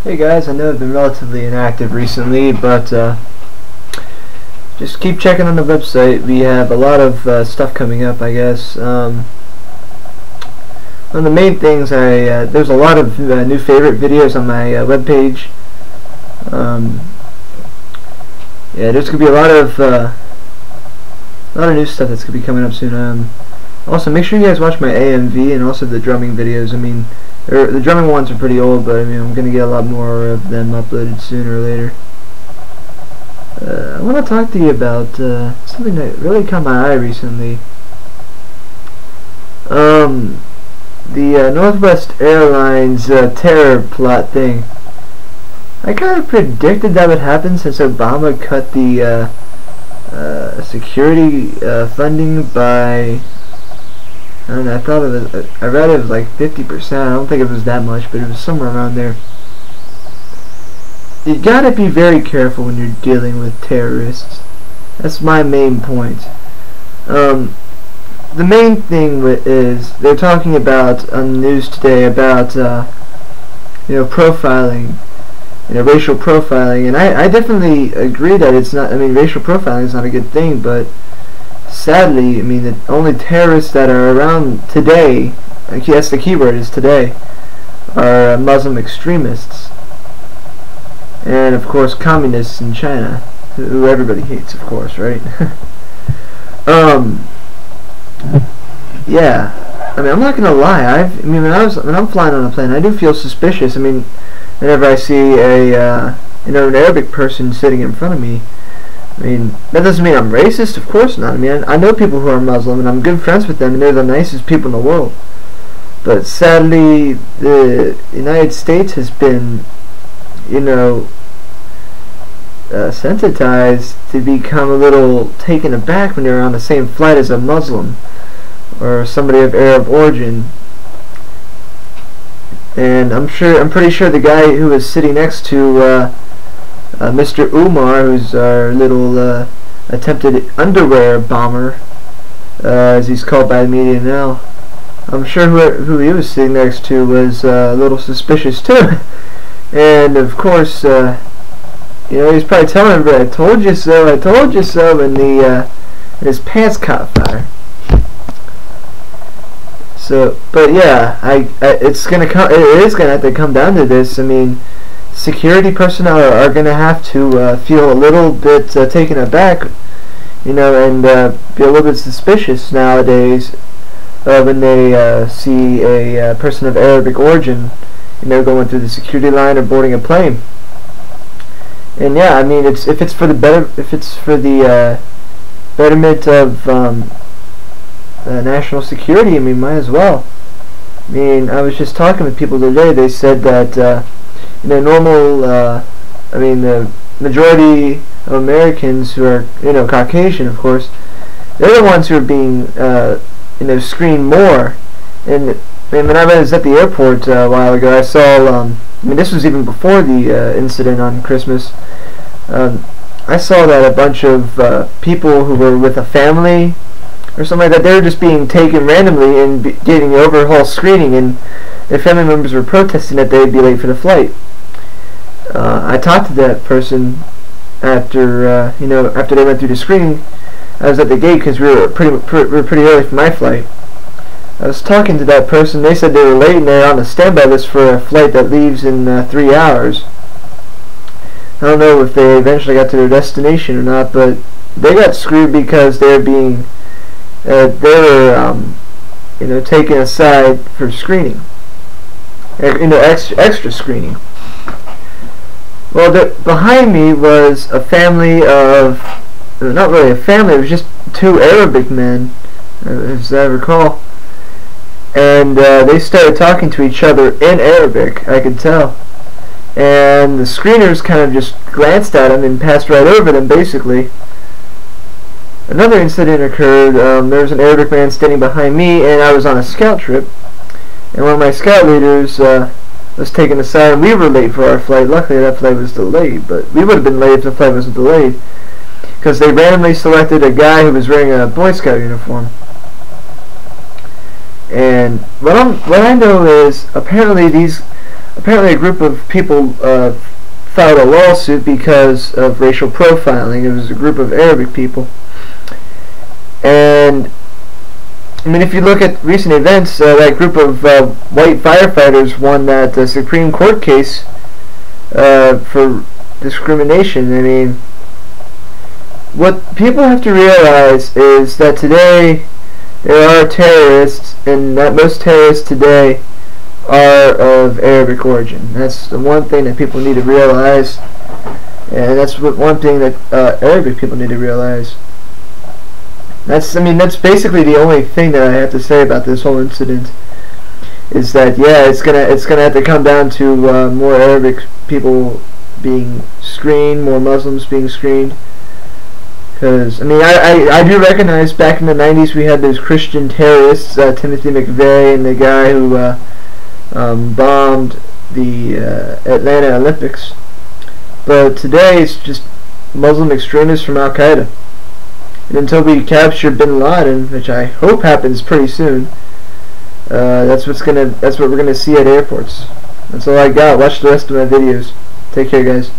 Hey guys, I know I've been relatively inactive recently, but just keep checking on the website. We have a lot of stuff coming up, I guess. One of the main things, there's a lot of new favorite videos on my webpage. Yeah, there's gonna be a lot of new stuff that's gonna be coming up soon. Also, make sure you guys watch my AMV and also the drumming videos. I mean, the drumming ones are pretty old, but I mean, I'm gonna get a lot more of them uploaded sooner or later. I want to talk to you about something that really caught my eye recently. The Northwest Airlines terror plot thing. I kind of predicted that would happen since Obama cut the security funding by, I don't know, I read it was like 50%. I don't think it was that much, but it was somewhere around there. You gotta be very careful when you're dealing with terrorists. That's my main point. The main thing is they're talking about on the news today about profiling, racial profiling, and I definitely agree that it's not. I mean, racial profiling is not a good thing, but sadly, I mean, the only terrorists that are around today, yes, the keyword is today, are Muslim extremists. And of course communists in China, who everybody hates, of course, right? Yeah, I mean, I'm not gonna lie. When I'm flying on a plane, I do feel suspicious. I mean, whenever I see an Arabic person sitting in front of me, I mean, that doesn't mean I'm racist, of course not. I mean, I know people who are Muslim, and I'm good friends with them, and they're the nicest people in the world. But sadly, the United States has been, sensitized to become a little taken aback when you're on the same flight as a Muslim or somebody of Arab origin. And I'm pretty sure the guy who was sitting next to Mr. Umar, who's our little attempted underwear bomber, as he's called by the media now, I'm sure who he was sitting next to was a little suspicious too. And of course, he's probably telling everybody, "I told you so, I told you so," and his pants caught fire. So, but yeah, it is gonna have to come down to this. I mean, security personnel are gonna have to feel a little bit taken aback, and be a little bit suspicious nowadays when they see a person of Arabic origin, going through the security line or boarding a plane. And yeah, I mean, if it's for the betterment of national security, I mean, might as well. I mean, I was just talking with people today. They said that the majority of Americans who are Caucasian, of course, they're the ones who are being screened more. And when I was at the airport a while ago, I saw. This was even before the incident on Christmas. I saw that a bunch of people who were with a family or something like that, they were just being taken randomly and getting overhaul screening, and their family members were protesting that they'd be late for the flight. I talked to that person after after they went through the screening. I was at the gate because we were pretty early for my flight. I was talking to that person. They said they were late and they're on the standby list for a flight that leaves in 3 hours. I don't know if they eventually got to their destination or not, but they got screwed because they were taken aside for screening, extra screening. Well, behind me was a family of, not really a family, it was just two Arabic men, as I recall. And they started talking to each other in Arabic, I could tell. And the screeners kind of just glanced at them and passed right over them, basically. Another incident occurred. There was an Arabic man standing behind me, and I was on a scout trip. And one of my scout leaders was taken aside, and we were late for our flight. Luckily, that flight was delayed, but we would have been late if the flight wasn't delayed, because they randomly selected a guy who was wearing a Boy Scout uniform. And what I know is apparently these apparently a group of people filed a lawsuit because of racial profiling. It was a group of Arabic people. And I mean, if you look at recent events, that group of white firefighters won that Supreme Court case for discrimination. I mean, what people have to realize is that today there are terrorists, and that most terrorists today are of Arabic origin. That's the one thing that people need to realize, and that's one thing that Arabic people need to realize. That's basically the only thing that I have to say about this whole incident. Is that, yeah, it's gonna have to come down to more Arabic people being screened, more Muslims being screened. Because I mean, I do recognize back in the 90s we had those Christian terrorists, Timothy McVeigh and the guy who bombed the Atlanta Olympics. But today it's just Muslim extremists from Al Qaeda. And until we capture Bin Laden, which I hope happens pretty soon, that's what we're gonna see at airports. That's all I got. Watch the rest of my videos. Take care, guys.